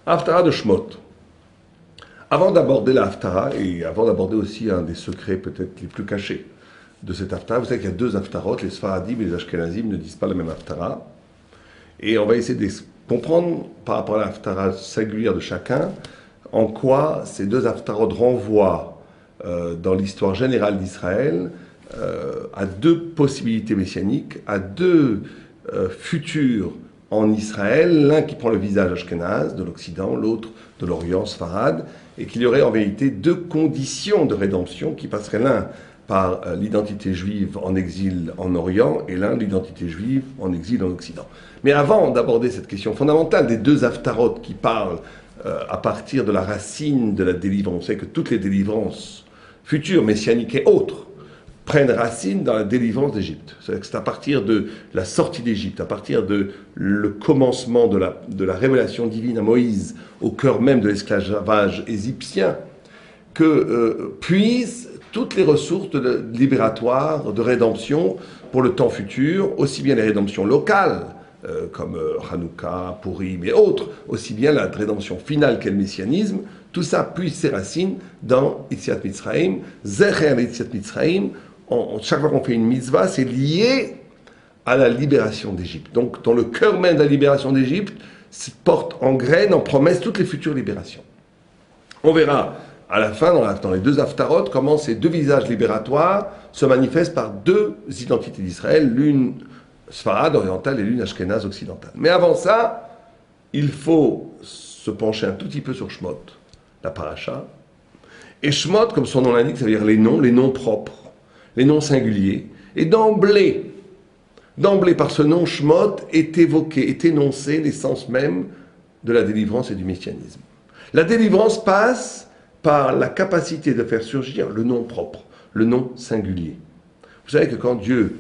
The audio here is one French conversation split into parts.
Haftara de Shmot. Avant d'aborder la Haftara, et avant d'aborder aussi un des secrets peut-être les plus cachés de cette Haftara, vous savez qu'il y a deux Haftarot, les Sfaradim et les Ashkenazim ne disent pas la même Haftara. Et on va essayer de comprendre par rapport à la Haftara singulière de chacun, en quoi ces deux Haftarot renvoient dans l'histoire générale d'Israël à deux possibilités messianiques, à deux futurs en Israël, l'un qui prend le visage ashkénaze de l'Occident, l'autre de l'Orient, Sfarad, et qu'il y aurait en vérité deux conditions de rédemption qui passeraient l'un par l'identité juive en exil en Orient et l'un l'identité juive en exil en Occident. Mais avant d'aborder cette question fondamentale des deux Haftarot qui parlent à partir de la racine de la délivrance, on sait que toutes les délivrances futures, messianiques et autres, prennent racine dans la délivrance d'Égypte. C'est à partir de la sortie d'Égypte, à partir de le commencement de la révélation divine à Moïse, au cœur même de l'esclavage égyptien, que puisent toutes les ressources libératoires, de rédemption pour le temps futur, aussi bien les rédemptions locales, comme Hanouka, Purim et autres, aussi bien la rédemption finale qu'est le messianisme, tout ça puise ses racines dans Yetziat Mitzrayim, Zecher Yetziat Mitzrayim. Chaque fois qu'on fait une mitzvah, c'est lié à la libération d'Égypte. Donc, dans le cœur même de la libération d'Égypte, se porte en graine, en promesse, toutes les futures libérations. On verra à la fin, dans les deux Haftarot, comment ces deux visages libératoires se manifestent par deux identités d'Israël, l'une Sfarad orientale et l'une Ashkénaze occidentale. Mais avant ça, il faut se pencher un tout petit peu sur Shmot, la paracha. Et Shmot, comme son nom l'indique, ça veut dire les noms propres, les noms singuliers. Et d'emblée, par ce nom, Shmot est évoqué, est énoncé l'essence même de la délivrance et du messianisme. La délivrance passe par la capacité de faire surgir le nom propre, le nom singulier. Vous savez que quand Dieu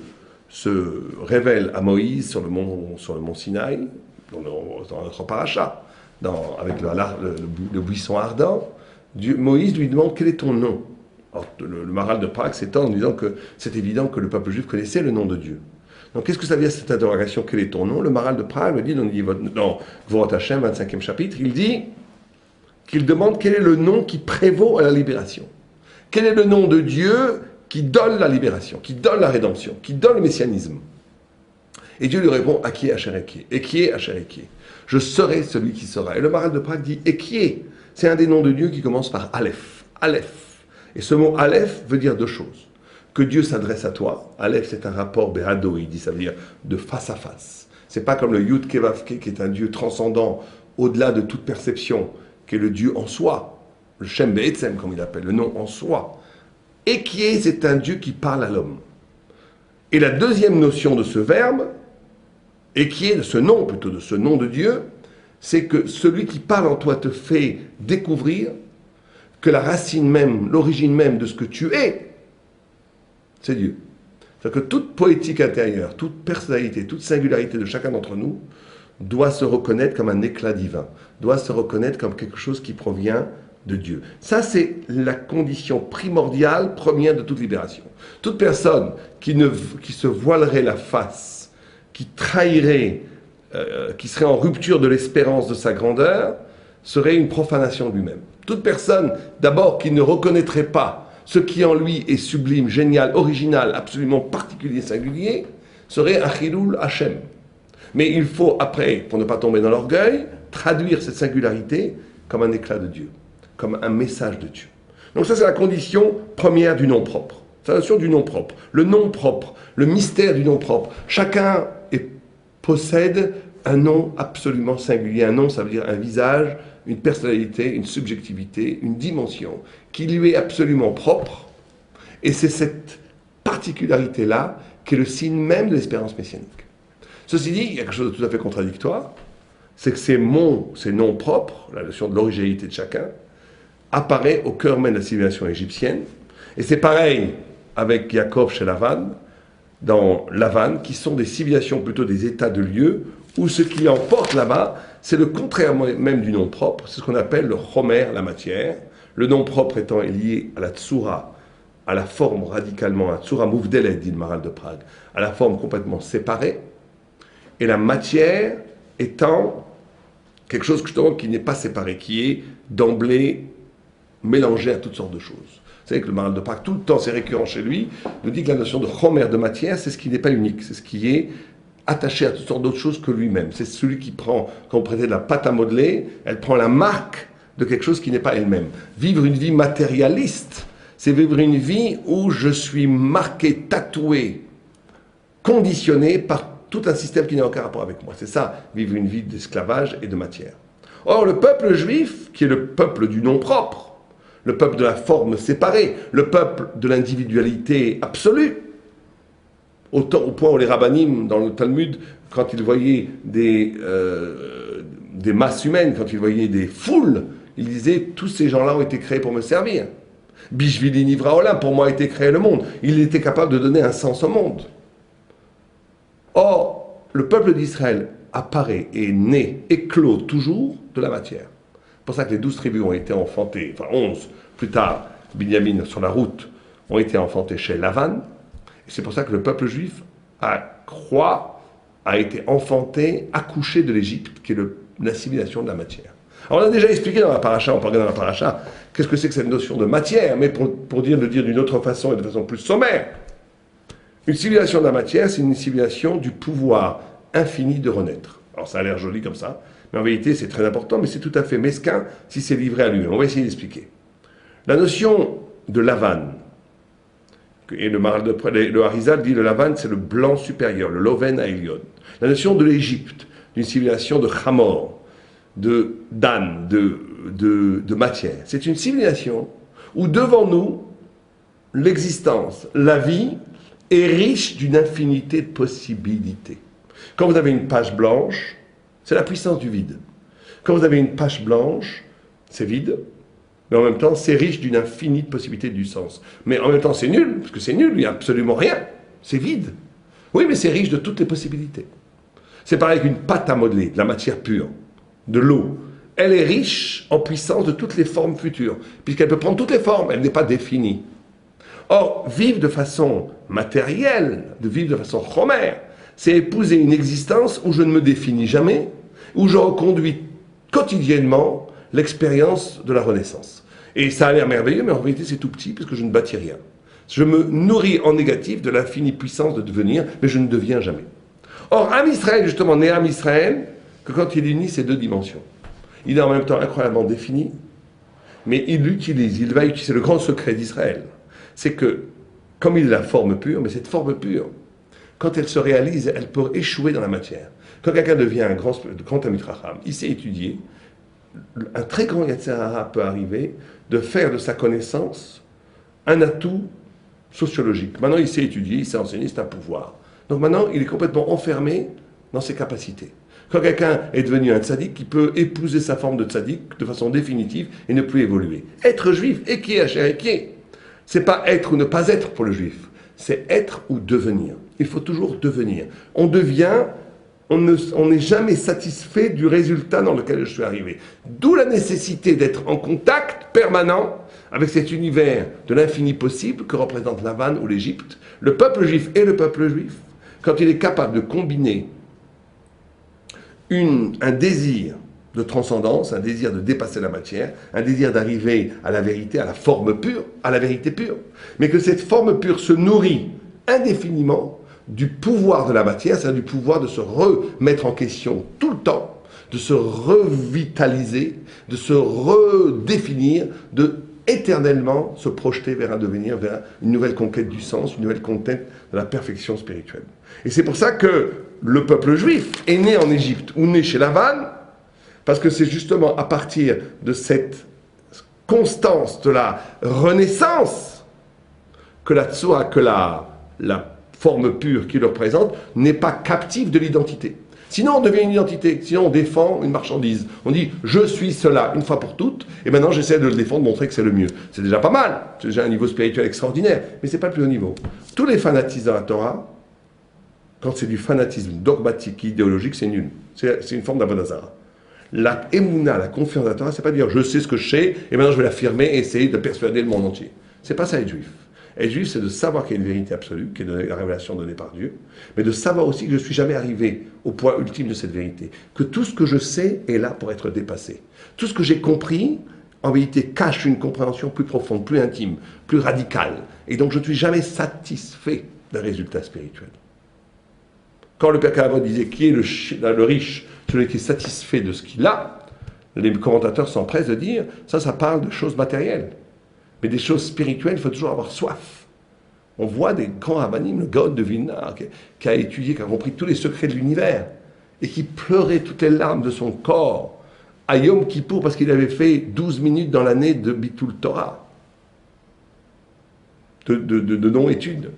se révèle à Moïse sur le mont Sinaï, dans notre paracha, avec le buisson ardent, Moïse lui demande quel est ton nom. Alors, le Maral de Prague s'étend en disant que c'est évident que le peuple juif connaissait le nom de Dieu. Donc qu'est-ce que ça veut dire cette interrogation, quel est ton nom? Le Maral de Prague le dit dans Gvorot Hashem, 25e chapitre, il dit qu'il demande quel est le nom qui prévaut à la libération. Quel est le nom de Dieu qui donne la libération, qui donne la rédemption, qui donne le messianisme. Et Dieu lui répond, à qui est Asher Ekié? Et qui est Asher Ekié? Je serai celui qui sera. Et le Maral de Prague dit, Ekié, c'est un des noms de Dieu qui commence par Aleph. Aleph. Et ce mot Aleph veut dire deux choses. Que Dieu s'adresse à toi. Aleph, c'est un rapport Behado, il dit, ça veut dire de face à face. C'est pas comme le Yud Kevavke, qui est un Dieu transcendant, au-delà de toute perception, qui est le Dieu en soi. Le Shem Be'etzem, comme il appelle, le nom en soi. Et qui est, c'est un Dieu qui parle à l'homme. Et la deuxième notion de ce verbe, et qui est de ce nom, plutôt de ce nom de Dieu, c'est que celui qui parle en toi te fait découvrir que la racine même, l'origine même de ce que tu es, c'est Dieu. C'est-à-dire que toute poétique intérieure, toute personnalité, toute singularité de chacun d'entre nous doit se reconnaître comme un éclat divin, doit se reconnaître comme quelque chose qui provient de Dieu. Ça, c'est la condition primordiale, première de toute libération. Toute personne qui se voilerait la face, qui trahirait, qui serait en rupture de l'espérance de sa grandeur, serait une profanation de lui-même. Toute personne, d'abord, qui ne reconnaîtrait pas ce qui en lui est sublime, génial, original, absolument particulier, singulier, serait un Chilul Hashem. Mais il faut, après, pour ne pas tomber dans l'orgueil, traduire cette singularité comme un éclat de Dieu, comme un message de Dieu. Donc ça, c'est la condition première du nom propre. C'est la notion du nom propre. Le nom propre, le mystère du nom propre. Chacun possède un nom absolument singulier. Un nom, ça veut dire un visage, une personnalité, une subjectivité, une dimension qui lui est absolument propre. Et c'est cette particularité-là qui est le signe même de l'espérance messianique. Ceci dit, il y a quelque chose de tout à fait contradictoire. C'est que ces noms propres, la notion de l'originalité de chacun, apparaît au cœur même de la civilisation égyptienne. Et c'est pareil avec Yaakov chez Lavan, dans Lavan, qui sont des civilisations, plutôt des états de lieux, où ce qui emporte là-bas, c'est le contraire même du nom propre, c'est ce qu'on appelle le chomer, la matière, le nom propre étant lié à la tsura, à la forme radicalement, à tsura mouvdelet, dit le Maral de Prague, à la forme complètement séparée, et la matière étant quelque chose justement qui n'est pas séparé, qui est d'emblée mélangé à toutes sortes de choses. Vous savez que le Maharal de Prague, tout le temps, c'est récurrent chez lui, nous dit que la notion de chomer, de matière, c'est ce qui n'est pas unique, c'est ce qui est attaché à toutes sortes d'autres choses que lui-même. C'est celui qui prend, quand vous prêtez de la pâte à modeler, elle prend la marque de quelque chose qui n'est pas elle-même. Vivre une vie matérialiste, c'est vivre une vie où je suis marqué, tatoué, conditionné par tout un système qui n'a aucun rapport avec moi. C'est ça, vivre une vie d'esclavage et de matière. Or, le peuple juif, qui est le peuple du nom propre, le peuple de la forme séparée, le peuple de l'individualité absolue, au point où les rabbinim, dans le Talmud, quand ils voyaient des masses humaines, quand ils voyaient des foules, ils disaient « tous ces gens-là ont été créés pour me servir ». « Bishvili nivra olam », pour moi a été créé le monde. Il était capable de donner un sens au monde. Or, le peuple d'Israël apparaît, est né, éclot toujours de la matière. C'est pour ça que les 12 tribus ont été enfantées, enfin 11, plus tard, Binyamin sur la route, ont été enfantées chez Lavan. Et c'est pour ça que le peuple juif a été enfanté, accouché de l'Égypte, qui est l'assimilation de la matière. Alors on a déjà expliqué dans la paracha, on parlait dans la paracha, qu'est-ce que c'est que cette notion de matière, mais pour le dire d'une autre façon et de façon plus sommaire. Une civilisation de la matière, c'est une civilisation du pouvoir infini de renaître. Alors ça a l'air joli comme ça, mais en vérité c'est très important, mais c'est tout à fait mesquin si c'est livré à lui-même. On va essayer d'expliquer. La notion de Lavan, et le Harizal dit le Lavan c'est le blanc supérieur, le Loven à Elion. La notion de l'Égypte, d'une civilisation de Hamor, de Dan, de matière. C'est une civilisation où devant nous, l'existence, la vie, est riche d'une infinité de possibilités. Quand vous avez une page blanche, c'est la puissance du vide. Quand vous avez une page blanche, c'est vide, mais en même temps, c'est riche d'une infinie de possibilités du sens. Mais en même temps, c'est nul, parce que c'est nul, il n'y a absolument rien. C'est vide. Oui, mais c'est riche de toutes les possibilités. C'est pareil qu'une pâte à modeler, de la matière pure, de l'eau. Elle est riche en puissance de toutes les formes futures, puisqu'elle peut prendre toutes les formes, elle n'est pas définie. Or, vivre de façon matérielle, de vivre de façon chomère, c'est épouser une existence où je ne me définis jamais, où je reconduis quotidiennement l'expérience de la Renaissance. Et ça a l'air merveilleux, mais en réalité c'est tout petit, parce que je ne bâtis rien. Je me nourris en négatif de l'infinie puissance de devenir, mais je ne deviens jamais. Or, Am Israël, justement, né Am Israël, que quand il unit ces deux dimensions, il est en même temps incroyablement défini, mais il va utiliser le grand secret d'Israël. C'est que, comme il est la forme pure, mais cette forme pure, quand elle se réalise, elle peut échouer dans la matière. Quand quelqu'un devient un grand Talmid Chacham, il sait étudier, un très grand Yetzer Hara peut arriver de faire de sa connaissance un atout sociologique. Maintenant, il sait étudier, il sait enseigner, c'est un pouvoir. Donc maintenant, il est complètement enfermé dans ses capacités. Quand quelqu'un est devenu un tzaddik, il peut épouser sa forme de tzaddik de façon définitive et ne plus évoluer. Être juif, et qui est Hacher et qui est, c'est pas être ou ne pas être pour le juif, c'est être ou devenir. Il faut toujours devenir. On devient, on n'est jamais satisfait du résultat dans lequel je suis arrivé. D'où la nécessité d'être en contact permanent avec cet univers de l'infini possible que représente Lavan ou l'Égypte. Le peuple juif et le peuple juif, quand il est capable de combiner un désir de transcendance, un désir de dépasser la matière, un désir d'arriver à la vérité, à la forme pure, à la vérité pure. Mais que cette forme pure se nourrit indéfiniment du pouvoir de la matière, c'est-à-dire du pouvoir de se remettre en question tout le temps, de se revitaliser, de se redéfinir, de éternellement se projeter vers un devenir, vers une nouvelle conquête du sens, une nouvelle conquête de la perfection spirituelle. Et c'est pour ça que le peuple juif est né en Égypte ou né chez Lavan, parce que c'est justement à partir de cette constance de la renaissance que la tsoa, que la forme pure qui le représente, n'est pas captive de l'identité. Sinon, on devient une identité. Sinon, on défend une marchandise. On dit « je suis cela » une fois pour toutes, et maintenant j'essaie de le défendre, de montrer que c'est le mieux. C'est déjà pas mal. C'est déjà un niveau spirituel extraordinaire, mais c'est pas le plus haut niveau. Tous les fanatismes dans la Torah, quand c'est du fanatisme dogmatique, idéologique, c'est nul. C'est une forme d'Avodazara. La émouna, la confiance dans la Torah, c'est pas dire « je sais ce que je sais, et maintenant je vais l'affirmer et essayer de persuader le monde entier ». C'est pas ça être juif. Être juif, c'est de savoir qu'il y a une vérité absolue, qui est la révélation donnée par Dieu, mais de savoir aussi que je ne suis jamais arrivé au point ultime de cette vérité. Que tout ce que je sais est là pour être dépassé. Tout ce que j'ai compris, en vérité, cache une compréhension plus profonde, plus intime, plus radicale. Et donc je ne suis jamais satisfait d'un résultat spirituel. Quand le Père Caravot disait qui est le riche, celui qui est satisfait de ce qu'il a, les commentateurs s'empressent de dire ça parle de choses matérielles. Mais des choses spirituelles, il faut toujours avoir soif. On voit des grands rabbinim, le Gaon de Vilna, qui a étudié, qui a compris tous les secrets de l'univers, et qui pleurait toutes les larmes de son corps à Yom Kippour parce qu'il avait fait 12 minutes dans l'année de Bitul Torah, de non-étude.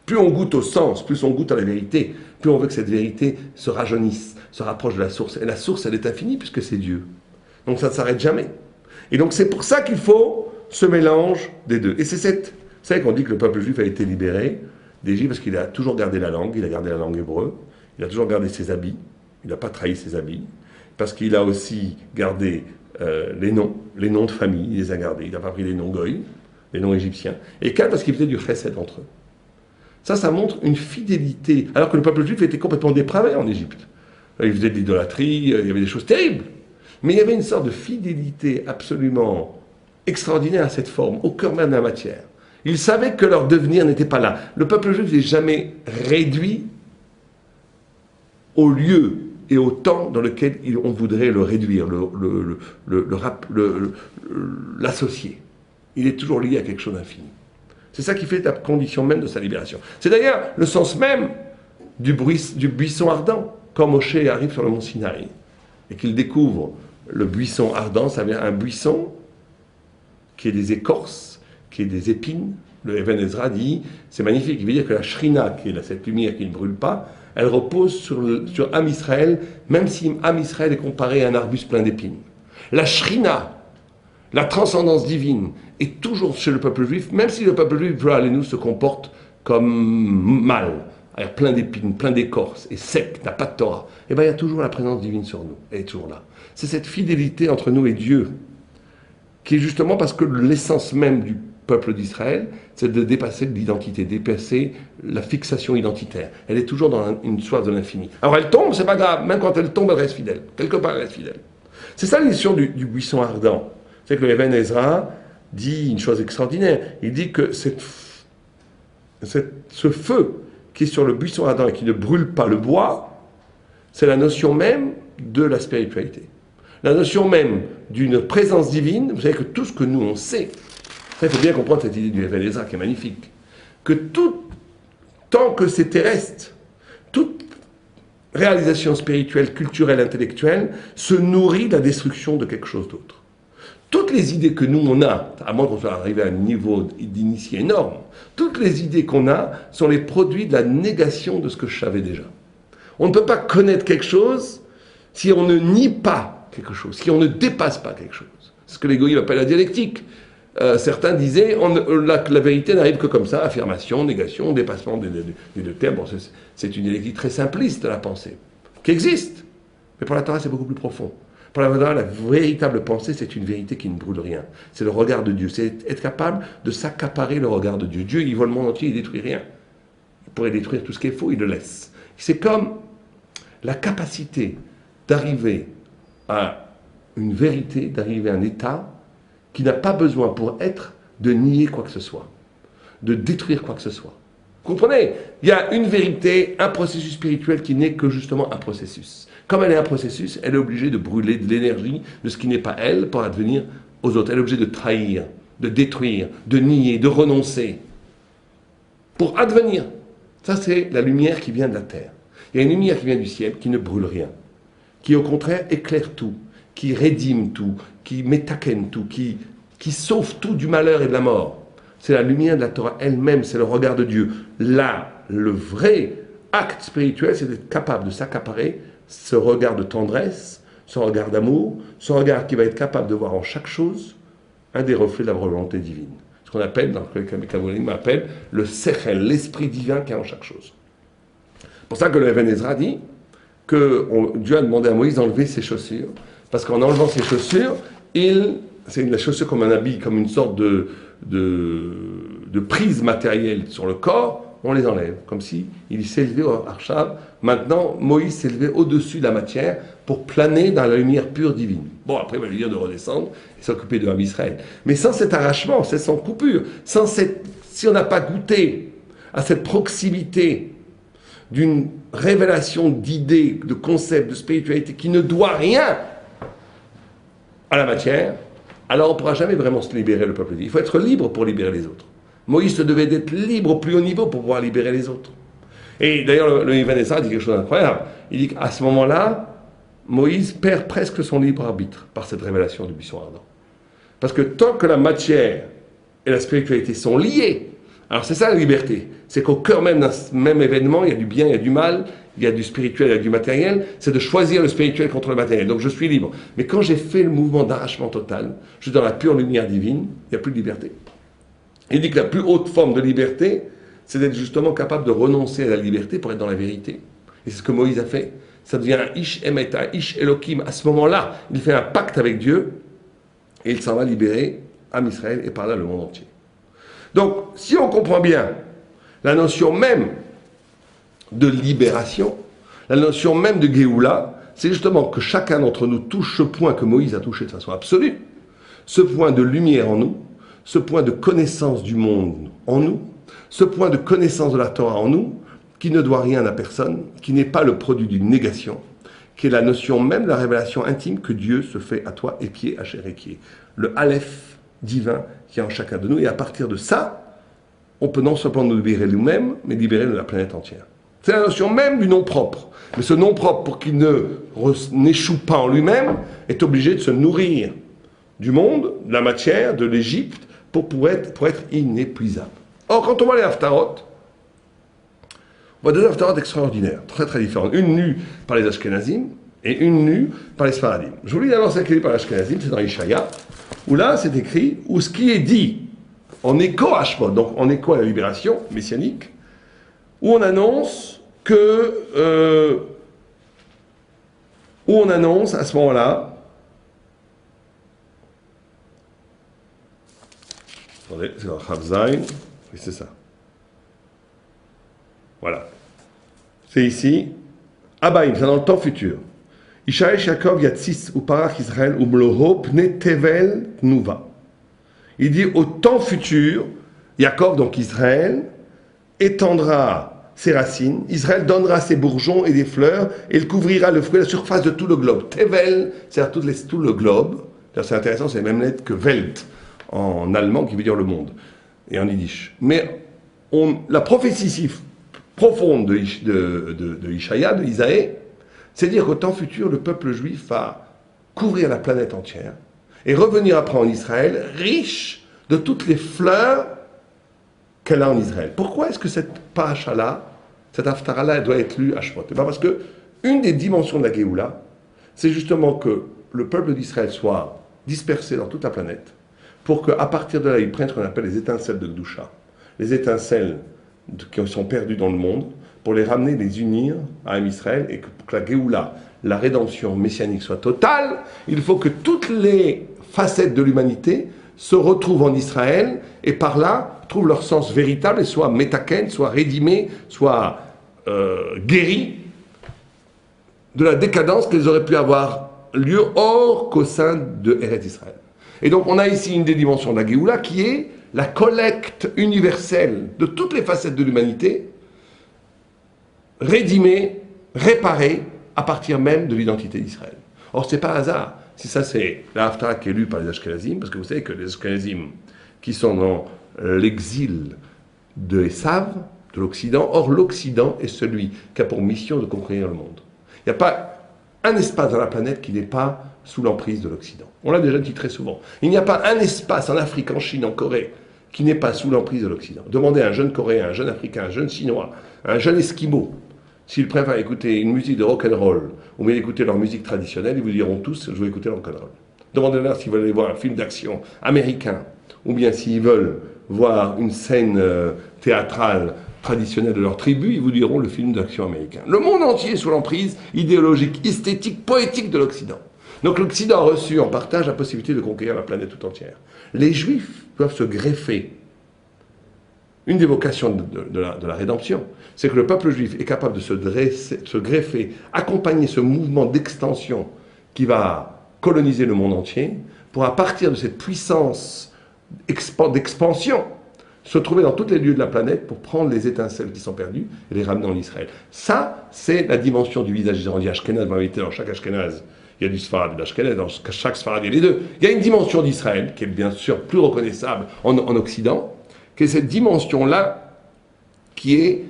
Plus on goûte au sens, plus on goûte à la vérité, plus on veut que cette vérité se rajeunisse, se rapproche de la source. Et la source, elle est infinie puisque c'est Dieu. Donc ça ne s'arrête jamais. Et donc c'est pour ça qu'il faut ce mélange des deux. Et c'est vous savez qu'on dit que le peuple juif a été libéré d'Égypte parce qu'il a toujours gardé la langue, il a gardé la langue hébreu, il a toujours gardé ses habits, il n'a pas trahi ses habits, parce qu'il a aussi gardé les noms de famille, il les a gardés, il n'a pas pris les noms goïs, les noms égyptiens. Et quatre, parce qu'il faisait du chesed entre eux. Ça montre une fidélité, alors que le peuple juif était complètement dépravé en Égypte. Il faisait de l'idolâtrie, il y avait des choses terribles. Mais il y avait une sorte de fidélité absolument extraordinaire à cette forme, au cœur même de la matière. Ils savaient que leur devenir n'était pas là. Le peuple juif n'est jamais réduit au lieu et au temps dans lequel on voudrait le réduire, l'associer. Il est toujours lié à quelque chose d'infini. C'est ça qui fait la condition même de sa libération. C'est d'ailleurs le sens même du buisson ardent. Quand Moshe arrive sur le mont Sinaï et qu'il découvre le buisson ardent, ça veut dire un buisson qui est des écorces, qui est des épines. Le Even Ezra dit, c'est magnifique, il veut dire que la Shrina, qui est cette lumière qui ne brûle pas, elle repose sur Am Israël, même si Am Israël est comparé à un arbuste plein d'épines. La Shrina, la transcendance divine, est toujours chez le peuple juif, même si le peuple juif, nous se comporte comme mal, plein d'épines, plein d'écorces, et sec, n'a pas de Torah. Eh bien, il y a toujours la présence divine sur nous, elle est toujours là. C'est cette fidélité entre nous et Dieu, qui est justement parce que l'essence même du peuple d'Israël, c'est de dépasser l'identité, dépasser la fixation identitaire. Elle est toujours dans une soif de l'infini. Alors elle tombe, c'est pas grave, même quand elle tombe, elle reste fidèle. Quelque part, elle reste fidèle. C'est ça l'édition du buisson ardent. C'est que le Even Ezra dit une chose extraordinaire. Il dit que ce feu qui est sur le buisson ardent et qui ne brûle pas le bois, c'est la notion même de la spiritualité. La notion même d'une présence divine. Vous savez que tout ce que nous on sait, il faut bien comprendre cette idée du Even Ezra qui est magnifique, que tant que c'est terrestre, toute réalisation spirituelle, culturelle, intellectuelle se nourrit de la destruction de quelque chose d'autre. Toutes les idées que nous on a, à moins qu'on soit arrivé à un niveau d'initié énorme, toutes les idées qu'on a sont les produits de la négation de ce que je savais déjà. On ne peut pas connaître quelque chose si on ne nie pas quelque chose, si on ne dépasse pas quelque chose. C'est ce que les goïs appellent la dialectique. Certains disaient la vérité n'arrive que comme ça, affirmation, négation, dépassement des deux termes. Bon, c'est une dialectique très simpliste de la pensée, qui existe. Mais pour la Torah, c'est beaucoup plus profond. Pour la Torah, la véritable pensée, c'est une vérité qui ne brûle rien. C'est le regard de Dieu. C'est être capable de s'accaparer le regard de Dieu. Dieu, il voit le monde entier, il ne détruit rien. Il pourrait détruire tout ce qui est faux, il le laisse. C'est comme la capacité d'arriver à une vérité, d'arriver à un état qui n'a pas besoin pour être de nier quoi que ce soit, de détruire quoi que ce soit. Vous comprenez? Il y a une vérité, un processus spirituel qui n'est que justement un processus. Comme elle est un processus, elle est obligée de brûler de l'énergie de ce qui n'est pas elle pour advenir aux autres. Elle est obligée de trahir, de détruire, de nier, de renoncer pour advenir. Ça, c'est la lumière qui vient de la terre. Il y a une lumière qui vient du ciel qui ne brûle rien, qui au contraire éclaire tout, qui rédime tout, qui métakène tout, qui sauve tout du malheur et de la mort. C'est la lumière de la Torah elle-même, c'est le regard de Dieu. Là, le vrai acte spirituel, c'est d'être capable de s'accaparer ce regard de tendresse, ce regard d'amour, ce regard qui va être capable de voir en chaque chose un des reflets de la volonté divine. Ce qu'on appelle, dans le Kabbalisme, appelle le sechel, l'esprit divin qui est en chaque chose. C'est pour ça que le Even Ezra dit que Dieu a demandé à Moïse d'enlever ses chaussures, parce qu'en enlevant ses chaussures, il c'est la chaussure comme un habit, comme une sorte de prise matérielle sur le corps, on les enlève, comme si il s'élevait au Arshav. Maintenant, Moïse s'élevait au-dessus de la matière pour planer dans la lumière pure divine. Bon, après, il va lui dire de redescendre et s'occuper de l'homme Israël. Mais sans cet arrachement, sans coupure, si on n'a pas goûté à cette proximité d'une révélation d'idées, de concepts, de spiritualité qui ne doit rien à la matière, alors on ne pourra jamais vraiment se libérer, le peuple dit. Il faut être libre pour libérer les autres. Moïse se devait d'être libre au plus haut niveau pour pouvoir libérer les autres. Et d'ailleurs, le Ibn Ezra dit quelque chose d'incroyable. Il dit qu'à ce moment-là, Moïse perd presque son libre arbitre par cette révélation du buisson ardent. Parce que tant que la matière et la spiritualité sont liées, alors c'est ça la liberté, c'est qu'au cœur même d'un même événement, il y a du bien, il y a du mal, il y a du spirituel, il y a du matériel, c'est de choisir le spirituel contre le matériel. Donc je suis libre. Mais quand j'ai fait le mouvement d'arrachement total, je suis dans la pure lumière divine, il n'y a plus de liberté. Il dit que la plus haute forme de liberté, c'est d'être justement capable de renoncer à la liberté pour être dans la vérité. Et c'est ce que Moïse a fait. Ça devient un Ish Emet, un Ish Elohim. À ce moment-là, il fait un pacte avec Dieu et il s'en va libérer Am Israël et par là le monde entier. Donc, si on comprend bien la notion même de libération, la notion même de Géoula, c'est justement que chacun d'entre nous touche ce point que Moïse a touché de façon absolue, ce point de lumière en nous, ce point de connaissance du monde en nous, ce point de connaissance de la Torah en nous, qui ne doit rien à personne, qui n'est pas le produit d'une négation, qui est la notion même de la révélation intime que Dieu se fait à toi et qui est Hacher et qui est le Aleph divin qui est en chacun de nous. Et à partir de ça, on peut non seulement nous libérer nous-mêmes, mais libérer la planète entière. C'est la notion même du nom propre. Mais ce nom propre, pour qu'il n'échoue pas en lui-même, est obligé de se nourrir du monde, de la matière, de l'Égypte, pour être inépuisable. Or, quand on voit les Haftarot, on voit deux Haftarot extraordinaires, très très différentes. Une nue par les Ashkenazim et une nue par les Sfaradim. Je vous lis d'abord celle qui est lue par les Ashkenazim, c'est dans Ishaïa, où là c'est écrit, où ce qui est dit en écho à Shemot, donc en écho à la libération messianique, où on annonce que, où on annonce à ce moment-là, attendez, c'est dans Chavzaïn, oui c'est ça. Voilà. C'est ici, Abaïm, c'est dans le temps futur. Ishaïch Yaakov Yatsis ou Parach Israël ou Mloho Pne Tevel Tnuva. Il dit au temps futur, Yaakov, donc Israël, étendra ses racines, Israël donnera ses bourgeons et des fleurs, et il couvrira le fruit, la surface de tout le globe. Tevel, c'est-à-dire tout le globe. C'est intéressant, c'est la même lettre que Welt en allemand, qui veut dire le monde, et en yiddish. Mais la prophétie ici profonde de Ishaïa, de Isaïe, c'est dire qu'au temps futur, le peuple juif va couvrir la planète entière et revenir après en Israël riche de toutes les fleurs qu'elle a en Israël. Pourquoi est-ce que cette paracha-là, cette haftara-là, doit être lue à Shemot? Eh bien parce que une des dimensions de la Géoula, c'est justement que le peuple d'Israël soit dispersé dans toute la planète pour qu'à partir de là, ils prennent ce qu'on appelle les étincelles de Gdusha, les étincelles qui sont perdues dans le monde, pour les ramener, les unir à Am Israël, et que pour que la Géoula, la rédemption messianique soit totale, il faut que toutes les facettes de l'humanité se retrouvent en Israël, et par là, trouvent leur sens véritable, et soient métaken, soient rédimés, soient guéris de la décadence qu'ils auraient pu avoir lieu hors qu'au sein de Eretz Israël. Et donc on a ici une des dimensions de la Géoula qui est la collecte universelle de toutes les facettes de l'humanité, rédimée, réparée, à partir même de l'identité d'Israël. Or, c'est pas hasard. Si ça, c'est la Haftara qui est lue par les Ashkenazim, parce que vous savez que les Ashkenazim, qui sont dans l'exil de Esav, de l'Occident, or l'Occident est celui qui a pour mission de conquérir le monde. Il n'y a pas un espace dans la planète qui n'est pas sous l'emprise de l'Occident. On l'a déjà dit très souvent. Il n'y a pas un espace en Afrique, en Chine, en Corée, qui n'est pas sous l'emprise de l'Occident. Demandez à un jeune Coréen, un jeune Africain, un jeune Chinois, un jeune Esquimau, s'ils préfèrent écouter une musique de rock'n'roll ou bien écouter leur musique traditionnelle, ils vous diront tous, je vais écouter le rock'n'roll. Demandez-leur s'ils veulent aller voir un film d'action américain, ou bien s'ils veulent voir une scène théâtrale traditionnelle de leur tribu, ils vous diront le film d'action américain. Le monde entier est sous l'emprise idéologique, esthétique, poétique de l'Occident. Donc l'Occident a reçu en partage la possibilité de conquérir la planète tout entière. Les Juifs doivent se greffer. Une des vocations de la rédemption, c'est que le peuple juif est capable de se greffer, accompagner ce mouvement d'extension qui va coloniser le monde entier, pour à partir de cette puissance d'expansion, se trouver dans tous les lieux de la planète pour prendre les étincelles qui sont perdues et les ramener en Israël. Ça, c'est la dimension du visage d'Israël. On dit Ashkenaz, dans chaque Ashkenaz, il y a du Sfarad et de l'Ashkenaz, dans chaque Sfarad, il y a les deux. Il y a une dimension d'Israël, qui est bien sûr plus reconnaissable en Occident, qui est cette dimension-là, qui est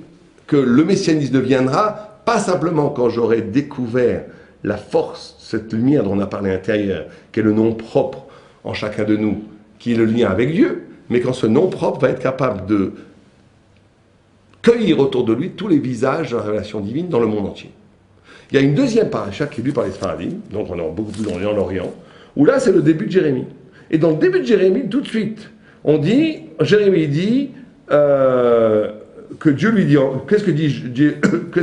que le messianisme deviendra, pas simplement quand j'aurai découvert la force, cette lumière dont on a parlé intérieur, qui est le nom propre en chacun de nous, qui est le lien avec Dieu, mais quand ce nom propre va être capable de cueillir autour de lui tous les visages de la révélation divine dans le monde entier. Il y a une deuxième paracha qui est lue par les Sfaradim, donc on est beaucoup plus dans l'Orient, où là c'est le début de Jérémie. Et dans le début de Jérémie, tout de suite, on dit, Jérémie dit que Dieu lui dit, qu'est-ce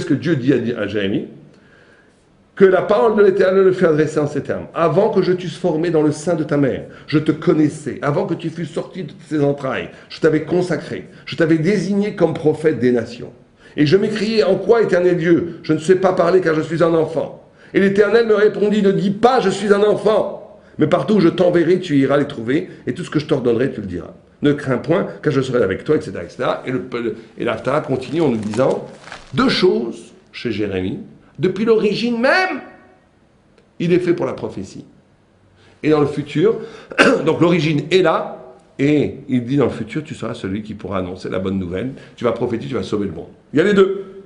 que Dieu dit à Jérémie? Que la parole de l'Éternel le fait adresser en ces termes. Avant que je t'eusse formé dans le sein de ta mère, je te connaissais. Avant que tu fusses sorti de ses entrailles, je t'avais consacré. Je t'avais désigné comme prophète des nations. Et je m'écriai, en quoi, Éternel Dieu? Je ne sais pas parler car je suis un enfant. Et l'Éternel me répondit, ne dis pas, je suis un enfant. Mais partout où je t'enverrai, tu iras les trouver. Et tout ce que je t'ordonnerai, tu le diras. Ne crains point, car je serai avec toi, etc. etc. Et l'Aftara continue en nous disant deux choses chez Jérémie. Depuis l'origine même, il est fait pour la prophétie. Et dans le futur, donc l'origine est là, et il dit dans le futur, tu seras celui qui pourra annoncer la bonne nouvelle, tu vas prophétiser, tu vas sauver le monde. Il y a les deux.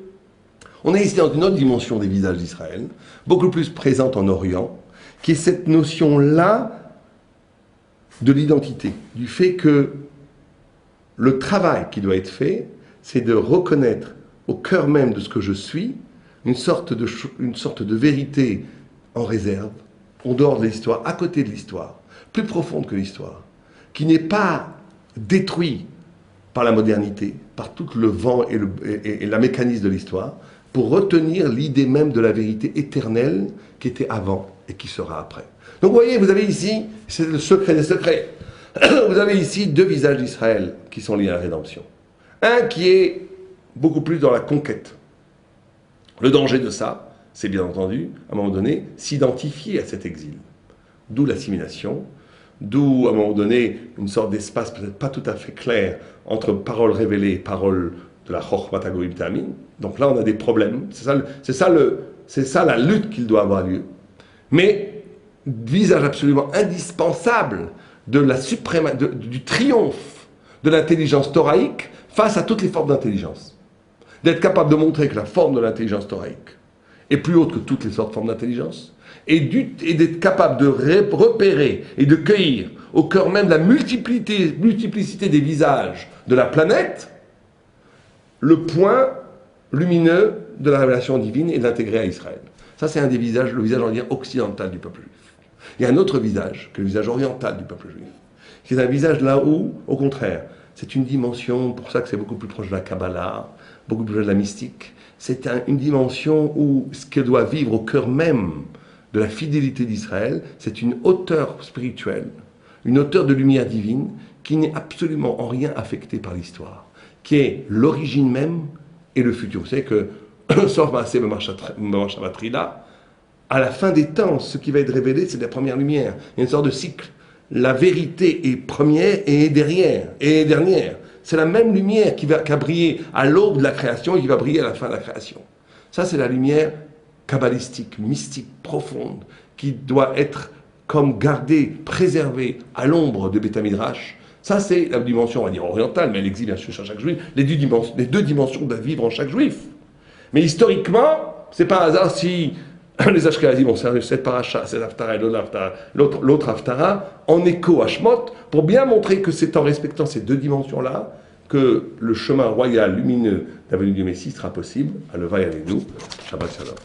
On est ici dans une autre dimension des visages d'Israël, beaucoup plus présente en Orient, qui est cette notion-là de l'identité, du fait que le travail qui doit être fait, c'est de reconnaître au cœur même de ce que je suis, une sorte de vérité en réserve, en dehors de l'histoire, à côté de l'histoire, plus profonde que l'histoire, qui n'est pas détruit par la modernité, par tout le vent et la mécanisme de l'histoire, pour retenir l'idée même de la vérité éternelle qui était avant et qui sera après. Donc vous voyez, vous avez ici, c'est le secret des secrets, vous avez ici deux visages d'Israël qui sont liés à la rédemption. Un qui est beaucoup plus dans la conquête. Le danger de ça, c'est bien entendu, à un moment donné, s'identifier à cet exil. D'où l'assimilation, d'où, à un moment donné, une sorte d'espace peut-être pas tout à fait clair entre paroles révélées et paroles de la Chochmat HaGoïm Ta'amin. Donc là, on a des problèmes. C'est ça la lutte qu'il doit avoir lieu. Mais, visage absolument indispensable de du triomphe de l'intelligence thoraïque face à toutes les formes d'intelligence. D'être capable de montrer que la forme de l'intelligence thoraïque est plus haute que toutes les autres formes d'intelligence, et d'être capable de repérer et de cueillir au cœur même de la multiplicité des visages de la planète, le point lumineux de la révélation divine et de l'intégrer à Israël. Ça, c'est un des visages, le visage, on va dire, occidental du peuple juif. Il y a un autre visage, que le visage oriental du peuple juif, qui est un visage là où, au contraire, c'est une dimension, pour ça que c'est beaucoup plus proche de la Kabbalah, beaucoup plus proche de la mystique. C'est une dimension où ce que doit vivre au cœur même de la fidélité d'Israël, c'est une hauteur spirituelle, une hauteur de lumière divine qui n'est absolument en rien affectée par l'histoire, qui est l'origine même et le futur. Vous savez que, sauf Maaseh B'Marshavat, à la fin des temps, ce qui va être révélé, c'est la première lumière. Il y a une sorte de cycle. La vérité est première et est derrière, et est dernière. C'est la même lumière qui a brillé à l'aube de la création et qui va briller à la fin de la création. Ça, c'est la lumière kabbalistique, mystique, profonde, qui doit être comme gardée, préservée à l'ombre de Beth Midrash. Ça, c'est la dimension, on va dire, orientale, mais elle existe bien sûr chez chaque juif. Les deux dimensions doivent vivre en chaque juif. Mais historiquement, c'est pas un hasard si les Ashkenazim ont servi cette paracha, cette haftara et l'autre haftara, en écho à Shemot, pour bien montrer que c'est en respectant ces deux dimensions-là que le chemin royal, lumineux, de la venue du Messie sera possible. Aleva avec nous. Shabbat Shalom.